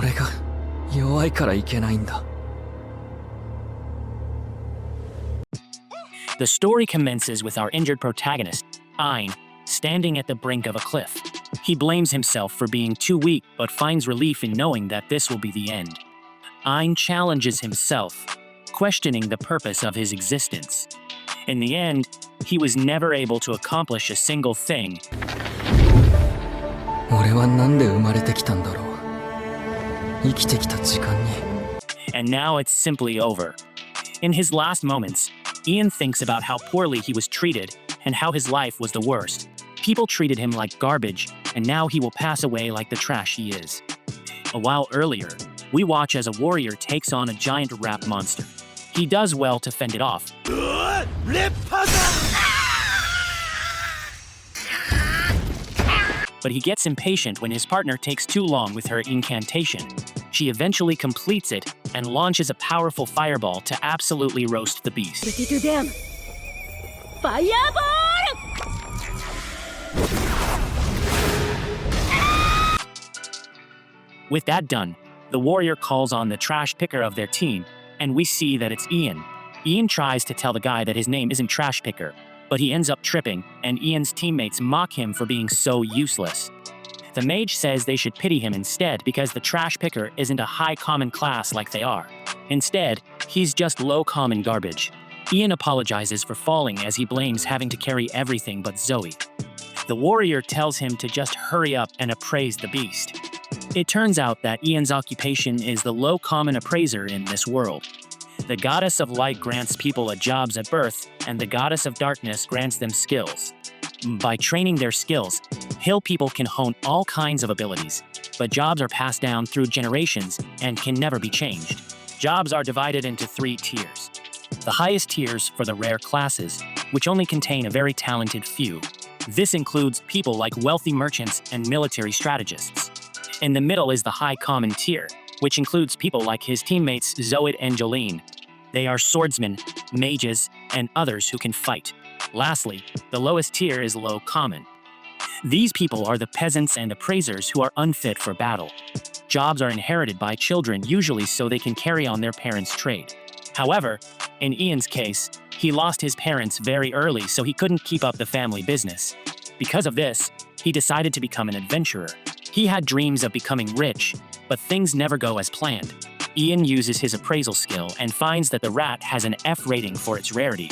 俺が弱いからいけないんだ。 The story commences with our injured protagonist, Ein, standing at the brink of a cliff. He blames himself for being too weak but finds relief in knowing that this will be the end. Ein challenges himself, questioning the purpose of his existence. In the end, he was never able to accomplish a single thing. 俺はなんで生まれてきたんだろう。生きてきた時間に。 And now it's simply over. In his last moments, Ian thinks about how poorly he was treated and how his life was the worst. People treated him like garbage, and now he will pass away like the trash he is. A while earlier, we watch as a warrior takes on a giant rat monster. He does well to fend it off. But he gets impatient when his partner takes too long with her incantation. She eventually completes it and launches a powerful fireball to absolutely roast the beast. To them. Fireball! With that done, the warrior calls on the trash picker of their team, and we see that it's Ian. Ian tries to tell the guy that his name isn't Trash Picker, but he ends up tripping, and Ian's teammates mock him for being so useless. The mage says they should pity him instead because the trash picker isn't a high common class like they are. Instead, he's just low common garbage. Ian apologizes for falling as he blames having to carry everything but Zoe. The warrior tells him to just hurry up and appraise the beast. It turns out that Ian's occupation is the low common appraiser in this world. The goddess of light grants people a jobs at birth, and the goddess of darkness grants them skills. By training their skills, hill people can hone all kinds of abilities, but jobs are passed down through generations and can never be changed. Jobs are divided into 3 tiers. The highest tiers for the rare classes, which only contain a very talented few. This includes people like wealthy merchants and military strategists. In the middle is the high common tier, which includes people like his teammates Zoid and Jolene. They are swordsmen, mages, and others who can fight. Lastly, the lowest tier is low common. These people are the peasants and appraisers who are unfit for battle. Jobs are inherited by children usually so they can carry on their parents' trade. However, in Ian's case, he lost his parents very early so he couldn't keep up the family business. Because of this, he decided to become an adventurer. He had dreams of becoming rich, but things never go as planned. Ian uses his appraisal skill and finds that the rat has an F rating for its rarity.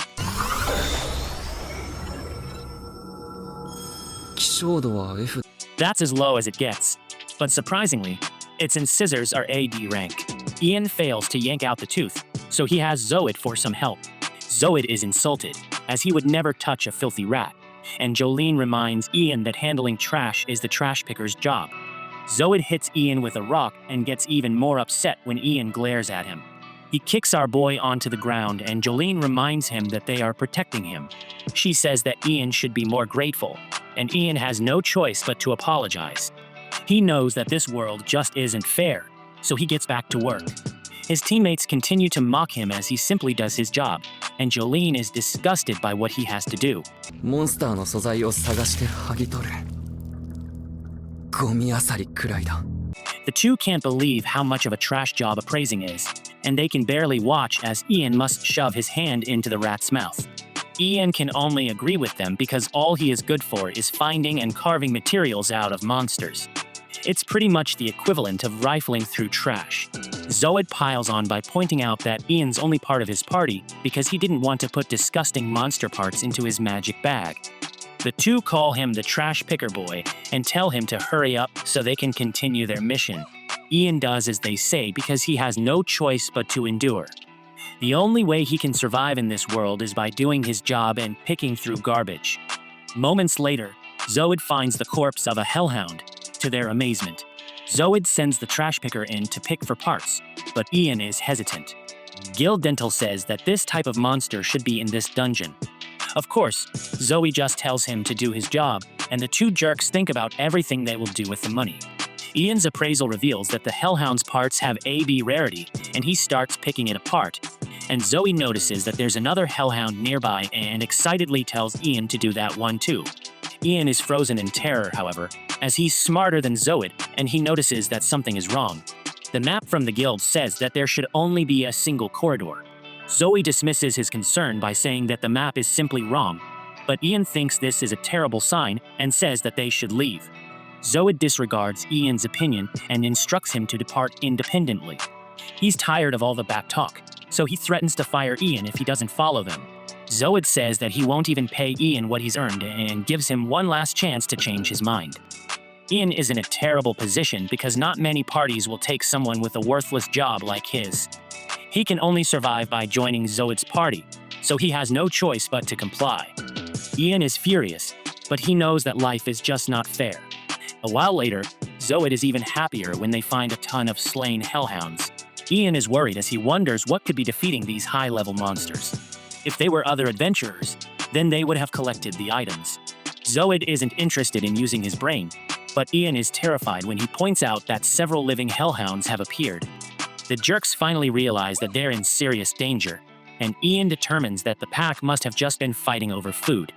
That's as low as it gets. But surprisingly, its incisors are AD rank. Ian fails to yank out the tooth, so he has Zoid for some help. Zoid is insulted, as he would never touch a filthy rat. And Jolene reminds Ian that handling trash is the trash picker's job. Zoid hits Ian with a rock and gets even more upset when Ian glares at him. He kicks our boy onto the ground and Jolene reminds him that they are protecting him. She says that Ian should be more grateful, and Ian has no choice but to apologize. He knows that this world just isn't fair, so he gets back to work. His teammates continue to mock him as he simply does his job, and Jolene is disgusted by what he has to do. モンスターの素材を探して剥ぎ取る。ゴミ漁りくらいだ。 The two can't believe how much of a trash job appraising is, and they can barely watch as Ian must shove his hand into the rat's mouth. Ian can only agree with them because all he is good for is finding and carving materials out of monsters. It's pretty much the equivalent of rifling through trash. Zoid piles on by pointing out that Ian's only part of his party because he didn't want to put disgusting monster parts into his magic bag. The two call him the trash picker boy and tell him to hurry up so they can continue their mission. Ian does as they say because he has no choice but to endure. The only way he can survive in this world is by doing his job and picking through garbage. Moments later, Zoid finds the corpse of a hellhound. To their amazement, Zoid sends the trash picker in to pick for parts, but Ian is hesitant. Gil Dental says that this type of monster should be in this dungeon. Of course, Zoe just tells him to do his job, and the two jerks think about everything they will do with the money. Ian's appraisal reveals that the hellhound's parts have AB rarity, and he starts picking it apart. And Zoe notices that there's another hellhound nearby and excitedly tells Ian to do that one too. Ian is frozen in terror, however, as he's smarter than Zoid, and he notices that something is wrong. The map from the guild says that there should only be a single corridor. Zoe dismisses his concern by saying that the map is simply wrong, but Ian thinks this is a terrible sign and says that they should leave. Zoe disregards Ian's opinion and instructs him to depart independently. He's tired of all the back talk, so he threatens to fire Ian if he doesn't follow them. Zoe says that he won't even pay Ian what he's earned and gives him one last chance to change his mind. Ian is in a terrible position because not many parties will take someone with a worthless job like his. He can only survive by joining Zoid's party, so he has no choice but to comply. Ian is furious, but he knows that life is just not fair. A while later, Zoid is even happier when they find a ton of slain hellhounds. Ian is worried as he wonders what could be defeating these high-level monsters. If they were other adventurers, then they would have collected the items. Zoid isn't interested in using his brain, but Ian is terrified when he points out that several living hellhounds have appeared. The jerks finally realize that they're in serious danger, and Ian determines that the pack must have just been fighting over food.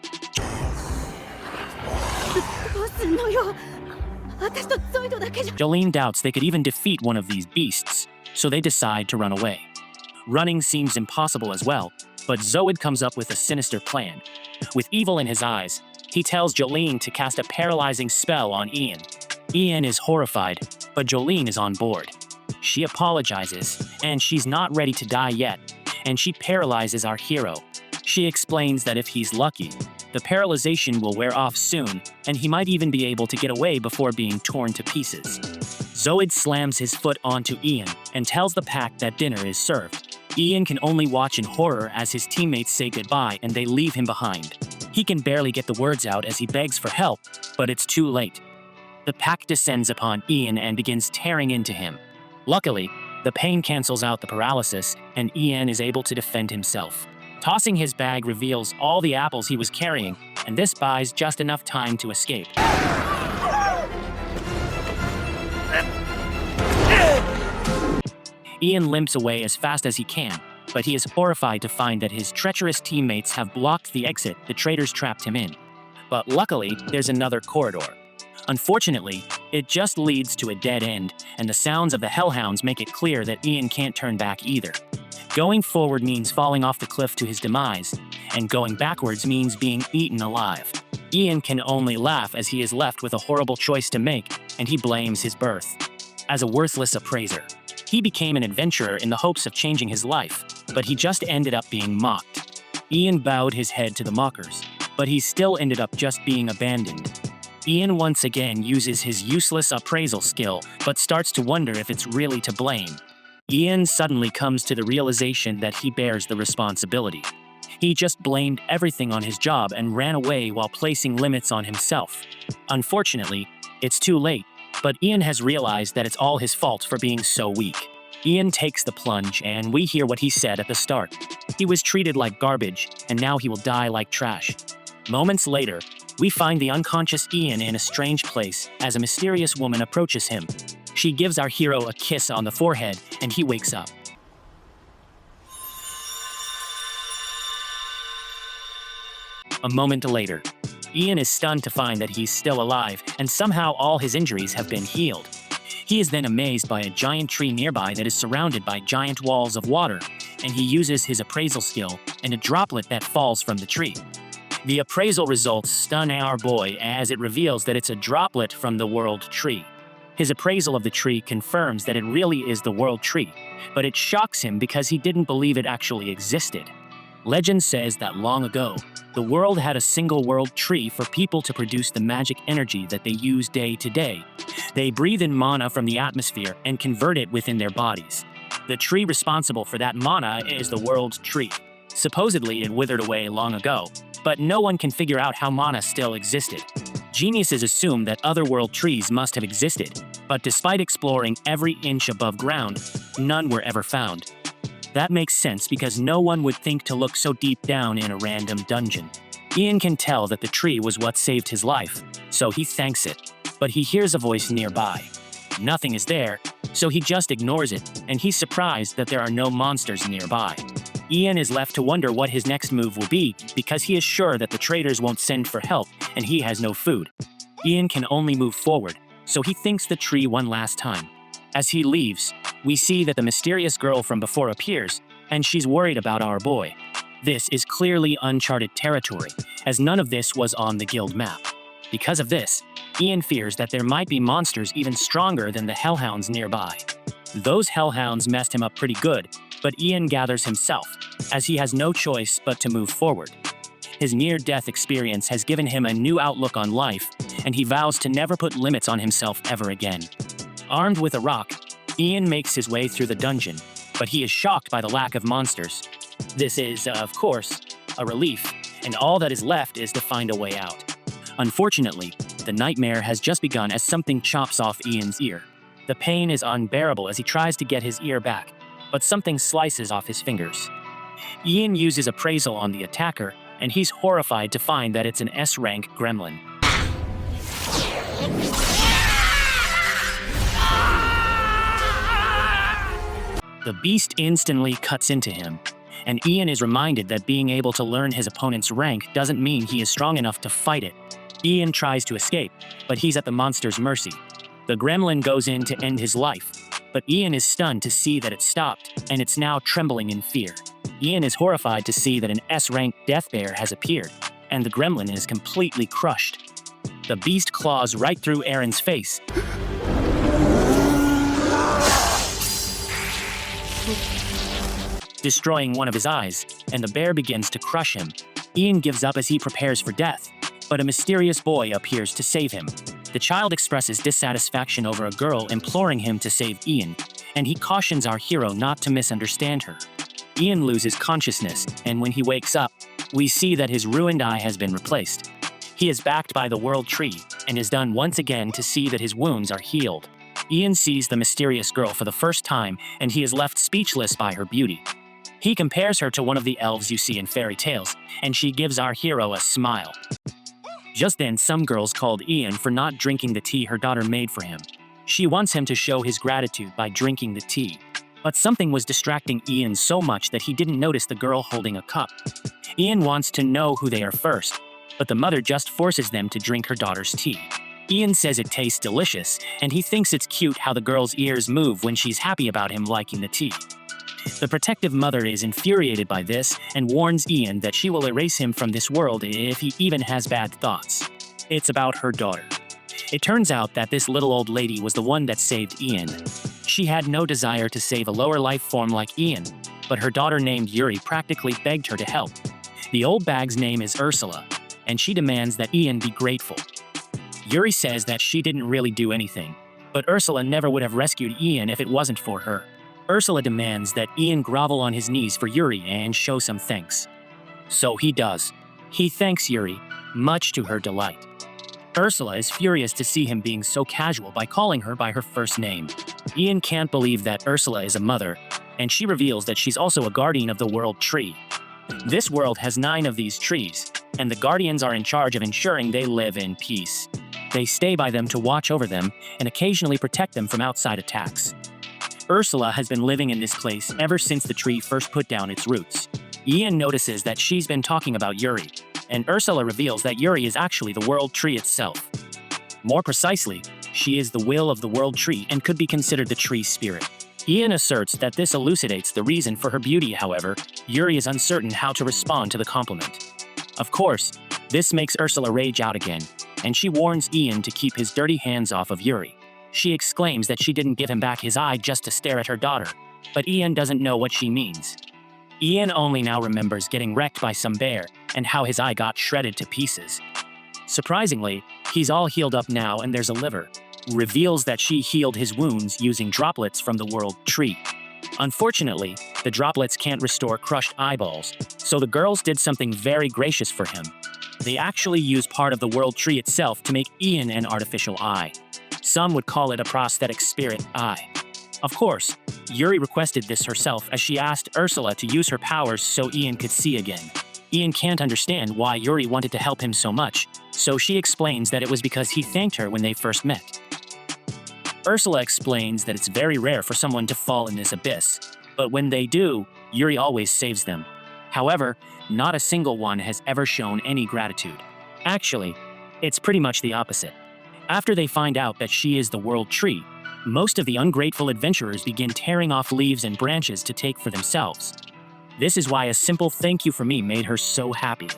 Jolene doubts they could even defeat one of these beasts, so they decide to run away. Running seems impossible as well, but Zoid comes up with a sinister plan. With evil in his eyes, he tells Jolene to cast a paralyzing spell on Ian. Ian is horrified, but Jolene is on board. She apologizes, and she's not ready to die yet, and she paralyzes our hero. She explains that if he's lucky, the paralyzation will wear off soon, and he might even be able to get away before being torn to pieces. Zoid slams his foot onto Ian and tells the pack that dinner is served. Ian can only watch in horror as his teammates say goodbye and they leave him behind. He can barely get the words out as he begs for help, but it's too late. The pack descends upon Ian and begins tearing into him. Luckily, the pain cancels out the paralysis, and Ian is able to defend himself. Tossing his bag reveals all the apples he was carrying, and this buys just enough time to escape. Ian limps away as fast as he can, but he is horrified to find that his treacherous teammates have blocked the exit the traitors trapped him in. But luckily, there's another corridor. Unfortunately, it just leads to a dead end, and the sounds of the hellhounds make it clear that Ian can't turn back either. Going forward means falling off the cliff to his demise, and going backwards means being eaten alive. Ian can only laugh as he is left with a horrible choice to make, and he blames his birth. As a worthless appraiser, he became an adventurer in the hopes of changing his life, but he just ended up being mocked. Ian bowed his head to the mockers, but he still ended up just being abandoned. Ian once again uses his useless appraisal skill, but starts to wonder if it's really to blame. Ian suddenly comes to the realization that he bears the responsibility. He just blamed everything on his job and ran away while placing limits on himself. Unfortunately, it's too late, but Ian has realized that it's all his fault for being so weak. Ian takes the plunge, and we hear what he said at the start. He was treated like garbage, and now he will die like trash. Moments later, we find the unconscious Ian in a strange place as a mysterious woman approaches him. She gives our hero a kiss on the forehead, and he wakes up. A moment later, Ian is stunned to find that he's still alive, and somehow all his injuries have been healed. He is then amazed by a giant tree nearby that is surrounded by giant walls of water, and he uses his appraisal skill and a droplet that falls from the tree. The appraisal results stun our boy as it reveals that it's a droplet from the world tree. His appraisal of the tree confirms that it really is the world tree, but it shocks him because he didn't believe it actually existed. Legend says that long ago, the world had a single world tree for people to produce the magic energy that they use day to day. They breathe in mana from the atmosphere and convert it within their bodies. The tree responsible for that mana is the world tree. Supposedly it withered away long ago, but no one can figure out how mana still existed. Geniuses assume that other world trees must have existed, but despite exploring every inch above ground, none were ever found. That makes sense because no one would think to look so deep down in a random dungeon. Ian can tell that the tree was what saved his life, so he thanks it, but he hears a voice nearby. Nothing is there, so he just ignores it, and he's surprised that there are no monsters nearby. Ian is left to wonder what his next move will be because he is sure that the traders won't send for help and he has no food. Ian can only move forward, so he thinks the tree one last time. As he leaves, we see that the mysterious girl from before appears, and she's worried about our boy. This is clearly uncharted territory, as none of this was on the guild map. Because of this, Ian fears that there might be monsters even stronger than the hellhounds nearby. Those hellhounds messed him up pretty good, but Ian gathers himself, as he has no choice but to move forward. His near-death experience has given him a new outlook on life, and he vows to never put limits on himself ever again. Armed with a rock, Ian makes his way through the dungeon, but he is shocked by the lack of monsters. This is, of course, a relief, and all that is left is to find a way out. Unfortunately, the nightmare has just begun as something chops off Ian's ear. The pain is unbearable as he tries to get his ear back, but something slices off his fingers. Ian uses appraisal on the attacker, and he's horrified to find that it's an S-rank gremlin. The beast instantly cuts into him, and Ian is reminded that being able to learn his opponent's rank doesn't mean he is strong enough to fight it. Ian tries to escape, but he's at the monster's mercy. The gremlin goes in to end his life, but Ian is stunned to see that it stopped, and it's now trembling in fear. Ian is horrified to see that an S-rank death bear has appeared, and the gremlin is completely crushed. The beast claws right through Aaron's face, destroying one of his eyes, and the bear begins to crush him. Ian gives up as he prepares for death, but a mysterious boy appears to save him. The child expresses dissatisfaction over a girl imploring him to save Ian, and he cautions our hero not to misunderstand her. Ian loses consciousness, and when he wakes up, we see that his ruined eye has been replaced. He is backed by the World Tree, and is done once again to see that his wounds are healed. Ian sees the mysterious girl for the first time, and he is left speechless by her beauty. He compares her to one of the elves you see in fairy tales, and she gives our hero a smile. Just then, some girls called Ian for not drinking the tea her daughter made for him. She wants him to show his gratitude by drinking the tea. But something was distracting Ian so much that he didn't notice the girl holding a cup. Ian wants to know who they are first, but the mother just forces them to drink her daughter's tea. Ian says it tastes delicious, and he thinks it's cute how the girl's ears move when she's happy about him liking the tea. The protective mother is infuriated by this and warns Ian that she will erase him from this world if he even has bad thoughts. It's about her daughter. It turns out that this little old lady was the one that saved Ian. She had no desire to save a lower life form like Ian, but her daughter named Yuri practically begged her to help. The old bag's name is Ursula, and she demands that Ian be grateful. Yuri says that she didn't really do anything, but Ursula never would have rescued Ian if it wasn't for her. Ursula demands that Ian grovel on his knees for Yuri and show some thanks. So he does. He thanks Yuri, much to her delight. Ursula is furious to see him being so casual by calling her by her first name. Ian can't believe that Ursula is a mother, and she reveals that she's also a guardian of the World Tree. This world has 9 of these trees, and the guardians are in charge of ensuring they live in peace. They stay by them to watch over them and occasionally protect them from outside attacks. Ursula has been living in this place ever since the tree first put down its roots. Ian notices that she's been talking about Yuri, and Ursula reveals that Yuri is actually the World Tree itself. More precisely, she is the will of the World Tree and could be considered the tree spirit. Ian asserts that this elucidates the reason for her beauty. However, Yuri is uncertain how to respond to the compliment. Of course, this makes Ursula rage out again, and she warns Ian to keep his dirty hands off of Yuri. She exclaims that she didn't give him back his eye just to stare at her daughter, but Ian doesn't know what she means. Ian only now remembers getting wrecked by some bear and how his eye got shredded to pieces. Surprisingly, he's all healed up now and there's a liver. Reveals that she healed his wounds using droplets from the World Tree. Unfortunately, the droplets can't restore crushed eyeballs, so the girls did something very gracious for him. They actually used part of the World Tree itself to make Ian an artificial eye. Some would call it a prosthetic spirit eye. Of course, Yuri requested this herself as she asked Ursula to use her powers so Ian could see again. Ian can't understand why Yuri wanted to help him so much, so she explains that it was because he thanked her when they first met. Ursula explains that it's very rare for someone to fall in this abyss, but when they do, Yuri always saves them. However, not a single one has ever shown any gratitude. Actually, it's pretty much the opposite. After they find out that she is the World Tree, Most of the ungrateful adventurers begin tearing off leaves and branches to take for themselves. This is why a simple thank you from me made her so happy.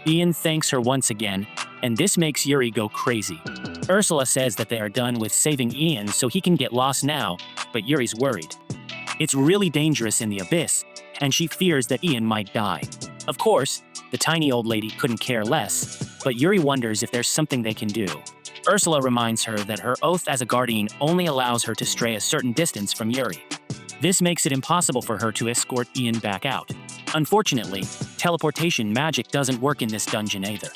Ian thanks her once again, and this makes Yuri go crazy. Ursula says that they are done with saving Ian so he can get lost now, but Yuri's worried. It's really dangerous in the abyss, and she fears that Ian might die. Of course, the tiny old lady couldn't care less, but Yuri wonders if there's something they can do. Ursula reminds her that her oath as a guardian only allows her to stray a certain distance from Yuri. This makes it impossible for her to escort Ian back out. Unfortunately, teleportation magic doesn't work in this dungeon either.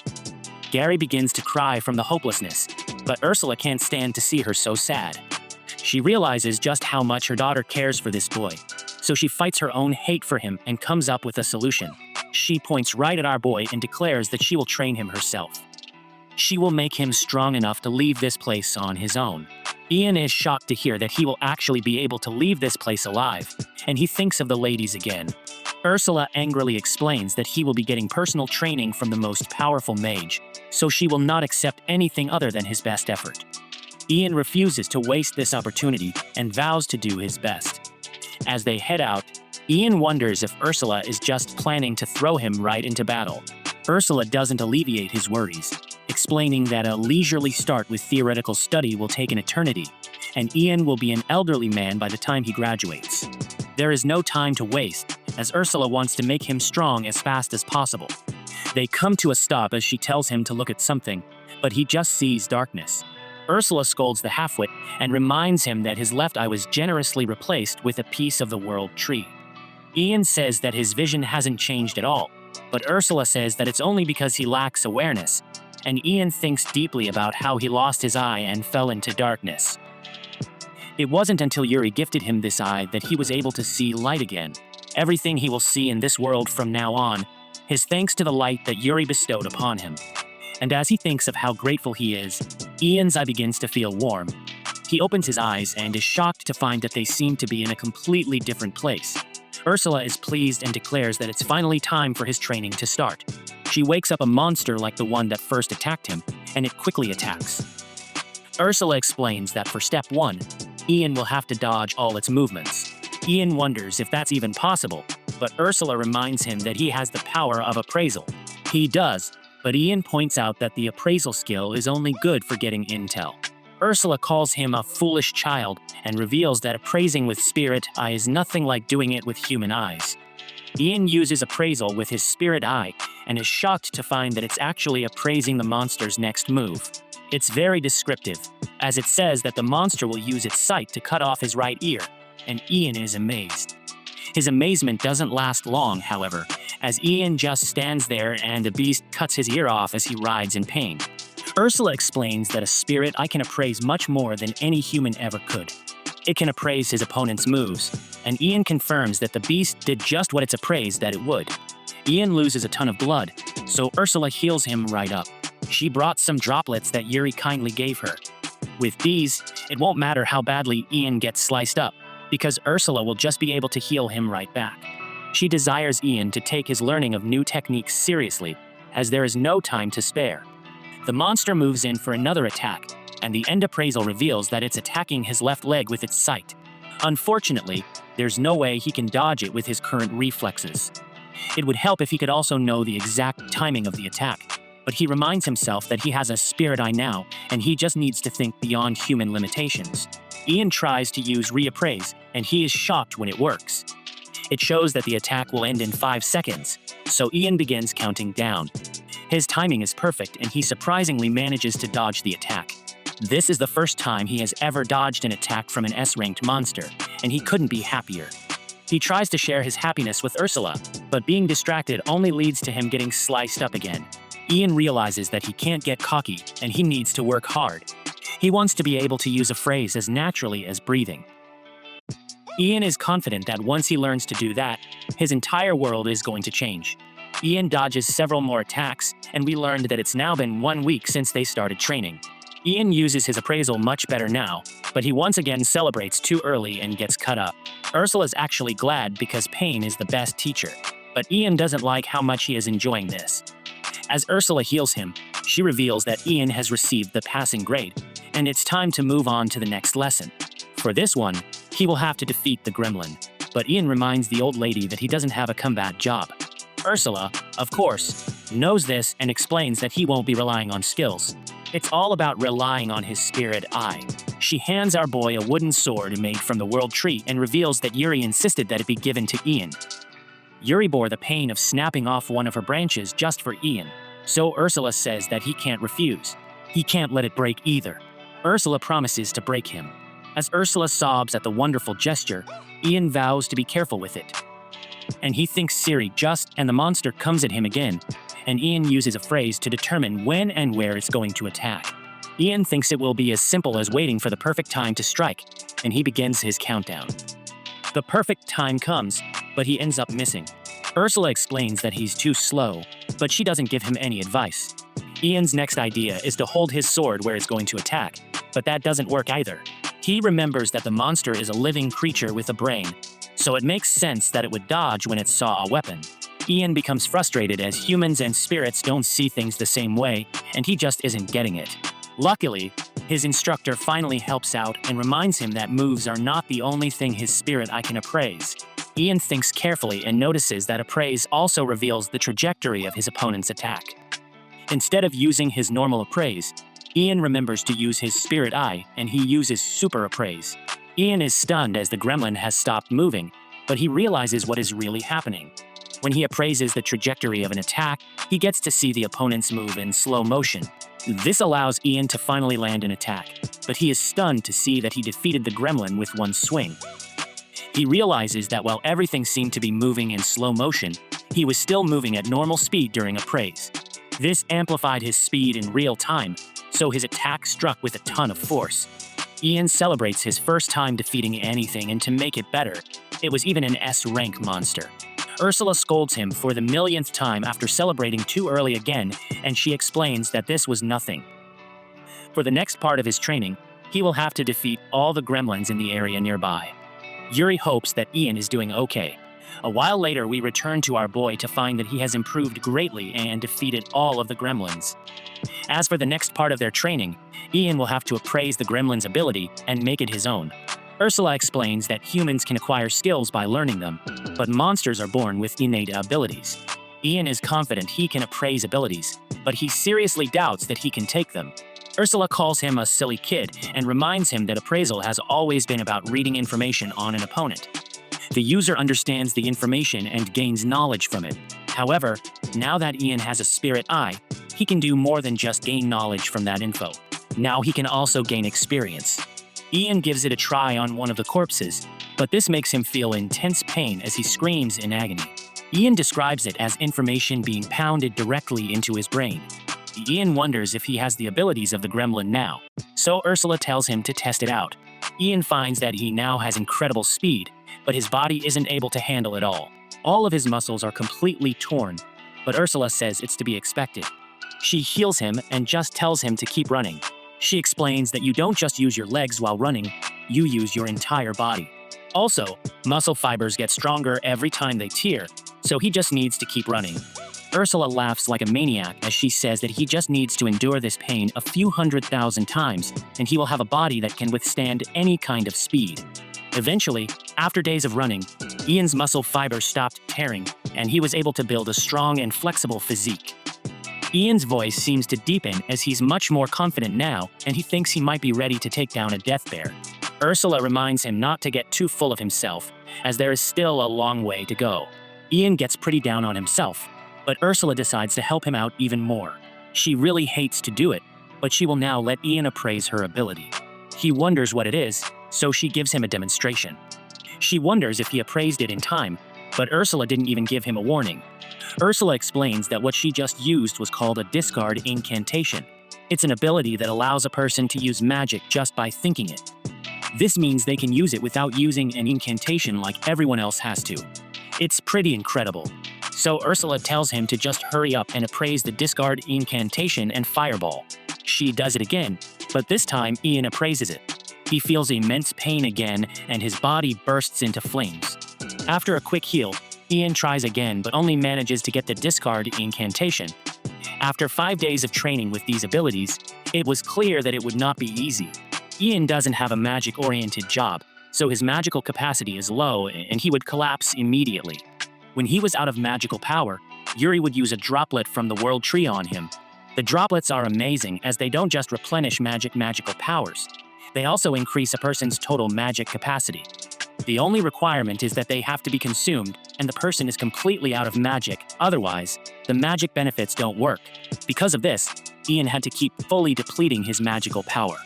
Gary begins to cry from the hopelessness, but Ursula can't stand to see her so sad. She realizes just how much her daughter cares for this boy, so she fights her own hate for him and comes up with a solution. She points right at our boy and declares that she will train him herself. She will make him strong enough to leave this place on his own. Ian is shocked to hear that he will actually be able to leave this place alive, and he thinks of the ladies again. Ursula angrily explains that he will be getting personal training from the most powerful mage, so she will not accept anything other than his best effort. Ian refuses to waste this opportunity and vows to do his best. As they head out, Ian wonders if Ursula is just planning to throw him right into battle. Ursula doesn't alleviate his worries, explaining that a leisurely start with theoretical study will take an eternity, and Ian will be an elderly man by the time he graduates. There is no time to waste, as Ursula wants to make him strong as fast as possible. They come to a stop as she tells him to look at something, but he just sees darkness. Ursula scolds the halfwit and reminds him that his left eye was generously replaced with a piece of the world tree. Ian says that his vision hasn't changed at all, but Ursula says that it's only because he lacks awareness, and Ian thinks deeply about how he lost his eye and fell into darkness. It wasn't until Yuri gifted him this eye that he was able to see light again. Everything he will see in this world from now on is thanks to the light that Yuri bestowed upon him. And as he thinks of how grateful he is, Ian's eye begins to feel warm. He opens his eyes and is shocked to find that they seem to be in a completely different place. Ursula is pleased and declares that it's finally time for his training to start. She wakes up a monster like the one that first attacked him, and it quickly attacks. Ursula explains that for step 1, Ian will have to dodge all its movements. Ian wonders if that's even possible, but Ursula reminds him that he has the power of appraisal. He does, but Ian points out that the appraisal skill is only good for getting intel. Ursula calls him a foolish child and reveals that appraising with spirit eye is nothing like doing it with human eyes. Ian uses appraisal with his spirit eye and is shocked to find that it's actually appraising the monster's next move. It's very descriptive, as it says that the monster will use its sight to cut off his right ear, and Ian is amazed. His amazement doesn't last long, however, as Ian just stands there and the beast cuts his ear off as he writhes in pain. Ursula explains that a spirit eye can appraise much more than any human ever could. It can appraise his opponent's moves, and Ian confirms that the beast did just what it's appraised that it would. Ian loses a ton of blood, so Ursula heals him right up. She brought some droplets that Yuri kindly gave her. With these, it won't matter how badly Ian gets sliced up, because Ursula will just be able to heal him right back. She desires Ian to take his learning of new techniques seriously, as there is no time to spare. The monster moves in for another attack, and the end appraisal reveals that it's attacking his left leg with its sight. Unfortunately, there's no way he can dodge it with his current reflexes. It would help if he could also know the exact timing of the attack, but he reminds himself that he has a spirit eye now, and he just needs to think beyond human limitations. Ian tries to use reappraise, and he is shocked when it works. It shows that the attack will end in 5 seconds, so Ian begins counting down. His timing is perfect, and he surprisingly manages to dodge the attack. This is the first time he has ever dodged an attack from an S-ranked monster, and he couldn't be happier. He tries to share his happiness with Ursula, but being distracted only leads to him getting sliced up again. Ian realizes that he can't get cocky, and he needs to work hard. He wants to be able to use a phrase as naturally as breathing. Ian is confident that once he learns to do that, his entire world is going to change. Ian dodges several more attacks, and we learned that it's now been 1 week since they started training. Ian uses his appraisal much better now, but he once again celebrates too early and gets cut up. Ursula's actually glad because pain is the best teacher, but Ian doesn't like how much he is enjoying this. As Ursula heals him, she reveals that Ian has received the passing grade, and it's time to move on to the next lesson. For this one, he will have to defeat the gremlin, but Ian reminds the old lady that he doesn't have a combat job. Ursula, of course, knows this and explains that he won't be relying on skills. It's all about relying on his spirit eye. She hands our boy a wooden sword made from the world tree and reveals that Yuri insisted that it be given to Ian. Yuri bore the pain of snapping off one of her branches just for Ian, so Ursula says that he can't refuse. He can't let it break either. Ursula promises to break him. As Ursula sobs at the wonderful gesture, Ian vows to be careful with it. And he thinks Siri just, and the monster comes at him again, and Ian uses a phrase to determine when and where it's going to attack. Ian thinks it will be as simple as waiting for the perfect time to strike, and he begins his countdown. The perfect time comes, but he ends up missing. Ursula explains that he's too slow, but she doesn't give him any advice. Ian's next idea is to hold his sword where it's going to attack, but that doesn't work either. He remembers that the monster is a living creature with a brain, so it makes sense that it would dodge when it saw a weapon. Ian becomes frustrated as humans and spirits don't see things the same way, and he just isn't getting it. Luckily, his instructor finally helps out and reminds him that moves are not the only thing his spirit eye can appraise. Ian thinks carefully and notices that appraise also reveals the trajectory of his opponent's attack. Instead of using his normal appraise, Ian remembers to use his spirit eye, and he uses super appraise. Ian is stunned as the gremlin has stopped moving, but he realizes what is really happening. When he appraises the trajectory of an attack, he gets to see the opponent's move in slow motion. This allows Ian to finally land an attack, but he is stunned to see that he defeated the gremlin with one swing. He realizes that while everything seemed to be moving in slow motion, he was still moving at normal speed during appraise. This amplified his speed in real time, so his attack struck with a ton of force. Ian celebrates his first time defeating anything, and to make it better, it was even an S-rank monster. Ursula scolds him for the millionth time after celebrating too early again, and she explains that this was nothing. For the next part of his training, he will have to defeat all the gremlins in the area nearby. Yuri hopes that Ian is doing okay. A while later, we return to our boy to find that he has improved greatly and defeated all of the gremlins. As for the next part of their training, Ian will have to appraise the gremlin's ability and make it his own. Ursula explains that humans can acquire skills by learning them, but monsters are born with innate abilities. Ian is confident he can appraise abilities, but he seriously doubts that he can take them. Ursula calls him a silly kid and reminds him that appraisal has always been about reading information on an opponent. The user understands the information and gains knowledge from it. However, now that Ian has a spirit eye, he can do more than just gain knowledge from that info. Now he can also gain experience. Ian gives it a try on one of the corpses, but this makes him feel intense pain as he screams in agony. Ian describes it as information being pounded directly into his brain. Ian wonders if he has the abilities of the gremlin now, so Ursula tells him to test it out. Ian finds that he now has incredible speed, but his body isn't able to handle it all. All of his muscles are completely torn, but Ursula says it's to be expected. She heals him and just tells him to keep running. She explains that you don't just use your legs while running, you use your entire body. Also, muscle fibers get stronger every time they tear, so he just needs to keep running. Ursula laughs like a maniac as she says that he just needs to endure this pain a few 100,000 times, and he will have a body that can withstand any kind of speed. Eventually, after days of running, Ian's muscle fibers stopped tearing, and he was able to build a strong and flexible physique. Ian's voice seems to deepen as he's much more confident now, and he thinks he might be ready to take down a death bear. Ursula reminds him not to get too full of himself, as there is still a long way to go. Ian gets pretty down on himself, but Ursula decides to help him out even more. She really hates to do it, but she will now let Ian appraise her ability. He wonders what it is, so she gives him a demonstration. She wonders if he appraised it in time, but Ursula didn't even give him a warning. Ursula explains that what she just used was called a discard incantation. It's an ability that allows a person to use magic just by thinking it. This means they can use it without using an incantation like everyone else has to. It's pretty incredible. So Ursula tells him to just hurry up and appraise the discard incantation and fireball. She does it again, but this time Ian appraises it. He feels immense pain again, and his body bursts into flames. After a quick heal, Ian tries again but only manages to get the discard incantation. After 5 days of training with these abilities, it was clear that it would not be easy. Ian doesn't have a magic-oriented job, so his magical capacity is low and he would collapse immediately. When he was out of magical power, Yuri would use a droplet from the world tree on him. The droplets are amazing as they don't just replenish magical powers. They also increase a person's total magic capacity. The only requirement is that they have to be consumed and the person is completely out of magic, otherwise, the magic benefits don't work. Because of this, Ian had to keep fully depleting his magical power.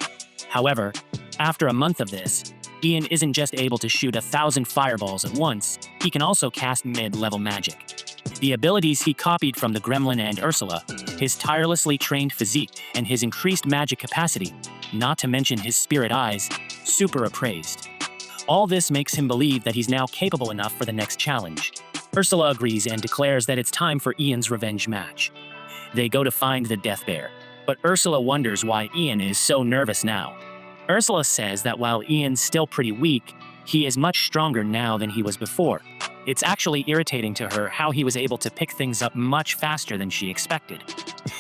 However, after a month of this, Ian isn't just able to shoot 1,000 fireballs at once, he can also cast mid-level magic. The abilities he copied from the Gremlin and Ursula, his tirelessly trained physique, and his increased magic capacity, not to mention his spirit eyes, super appraised. All this makes him believe that he's now capable enough for the next challenge. Ursula agrees and declares that it's time for Ian's revenge match. They go to find the Death Bear, but Ursula wonders why Ian is so nervous now. Ursula says that while Ian's still pretty weak, he is much stronger now than he was before. It's actually irritating to her how he was able to pick things up much faster than she expected.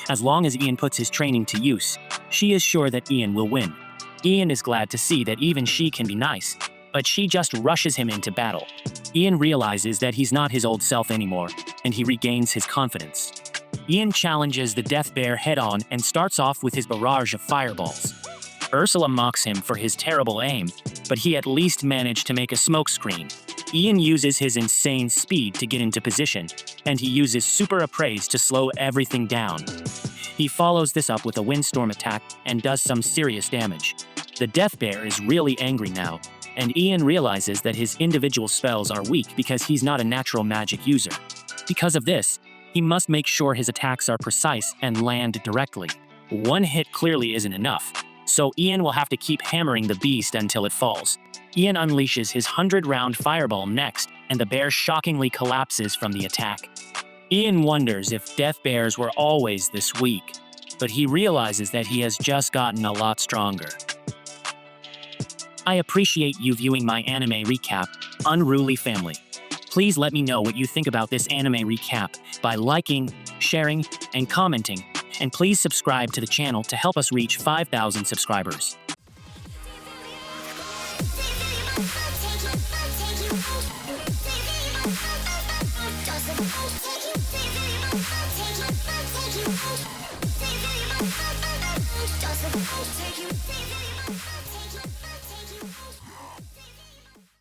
As long as Ian puts his training to use, she is sure that Ian will win. Ian is glad to see that even she can be nice, but she just rushes him into battle. Ian realizes that he's not his old self anymore, and he regains his confidence. Ian challenges the Death Bear head-on and starts off with his barrage of fireballs. Ursula mocks him for his terrible aim, but he at least managed to make a smokescreen. Ian uses his insane speed to get into position, and he uses super appraise to slow everything down. He follows this up with a windstorm attack and does some serious damage. The Death Bear is really angry now, and Ian realizes that his individual spells are weak because he's not a natural magic user. Because of this, he must make sure his attacks are precise and land directly. One hit clearly isn't enough, so Ian will have to keep hammering the beast until it falls. Ian unleashes his 100-round fireball next, and the bear shockingly collapses from the attack. Ian wonders if Death Bears were always this weak, but he realizes that he has just gotten a lot stronger. I appreciate you viewing my anime recap, Unruly Family. Please let me know what you think about this anime recap by liking, sharing, and commenting, and please subscribe to the channel to help us reach 5,000 subscribers. Take you